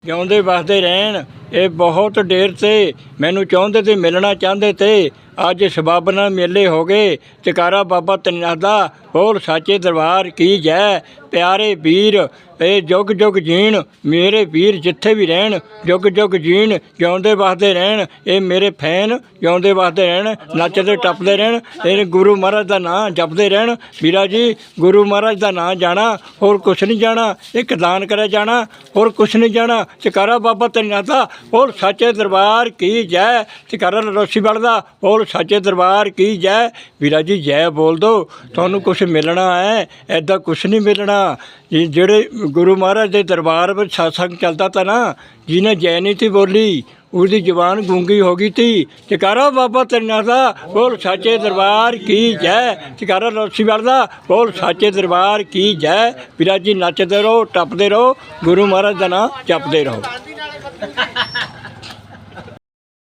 ਜਿਉਂਦੇ ਵਸਦੇ ਰਹਿਣ। ਇਹ ਬਹੁਤ ਦੇਰ ਤੇ ਮੈਨੂੰ ਚਾਹੁੰਦੇ ਤੇ ਮਿਲਣਾ ਚਾਹੁੰਦੇ ਤੇ ਅੱਜ ਸਬੱਬ ਨਾਲ ਮੇਲੇ ਹੋ ਗਏ। ਜੈਕਾਰਾ ਬਾਬਾ ਤੀਰਥਨਾਥ ਦਾ ਬੋਲ ਸਾਚੇ ਦਰਬਾਰ ਕੀ ਜੈ। ਪਿਆਰੇ ਵੀਰ ਇਹ ਜੁਗ ਜੁਗ ਜੀਣ, ਮੇਰੇ ਵੀਰ ਜਿੱਥੇ ਵੀ ਰਹਿਣ ਜੁਗ ਜੁਗ ਜੀਣ, ਜਿਉਂਦੇ ਵਸਦੇ ਰਹਿਣ। ਇਹ ਮੇਰੇ ਫੈਨ ਜਿਉਂਦੇ ਵਸਦੇ ਰਹਿਣ, ਨੱਚਦੇ ਟੱਪਦੇ ਰਹਿਣ, ਇਹ ਗੁਰੂ ਮਹਾਰਾਜ ਦਾ ਨਾਂ ਜਪਦੇ ਰਹਿਣ। ਵੀਰਾ ਜੀ ਗੁਰੂ ਮਹਾਰਾਜ ਦਾ ਨਾਂ ਜਾਣਾ, ਹੋਰ ਕੁਛ ਨਹੀਂ ਜਾਣਾ। ਇੱਕ ਦਾਨ ਕਰਿਆ ਜਾਣਾ, ਹੋਰ ਕੁਛ ਨਹੀਂ ਜਾਣਾ। ਜੈਕਾਰਾ ਬਾਬਾ ਤੀਰਥਨਾਥ ਦਾ ਬੋਲ ਸੱਚੇ ਦਰਬਾਰ ਕੀ ਜੈ। ਜੈਕਾਰਾ ਰੋਸੀ ਵੜਦਾ ਬੋਲ ਸੱਚੇ ਦਰਬਾਰ ਕੀ ਜੈ। ਵੀਰਾ ਜੀ ਜੈ ਬੋਲ ਦੋ, ਤੁਹਾਨੂੰ ਕੁਛ ਮਿਲਣਾ ਹੈ, ਐਦਾਂ ਕੁਛ ਨਹੀਂ ਮਿਲਣਾ। ਜਿਹੜੇ ਗੁਰੂ ਮਹਾਰਾਜ ਦੇ ਦਰਬਾਰ ਵਿੱਚ ਸਤਸੰਗ ਚੱਲਦਾ ਤਾ ਨਾ, ਜਿਹਨੇ ਜੈ ਨਹੀਂ ਤੀ ਬੋਲੀ ਉਹਦੀ ਜ਼ੁਬਾਨ ਗੂੰਗੀ ਹੋ ਗਈ ਤੀ। ਜੈਕਾਰਾ ਬਾਬਾ ਤੀਰਥਨਾਥ ਦਾ ਬੋਲ ਸੱਚੇ ਦਰਬਾਰ ਕੀ ਜੈ। ਜੈਕਾਰਾ ਰੋਸੀ ਵੜਦਾ ਬੋਲ ਸੱਚੇ ਦਰਬਾਰ ਕੀ ਜੈ। ਵੀਰਾ ਜੀ ਨੱਚਦੇ ਰਹੋ, ਟੱਪਦੇ ਰਹੋ, ਗੁਰੂ ਮਹਾਰਾਜ ਦਾ ਨਾਂ ਜਪਦੇ ਰਹੋ।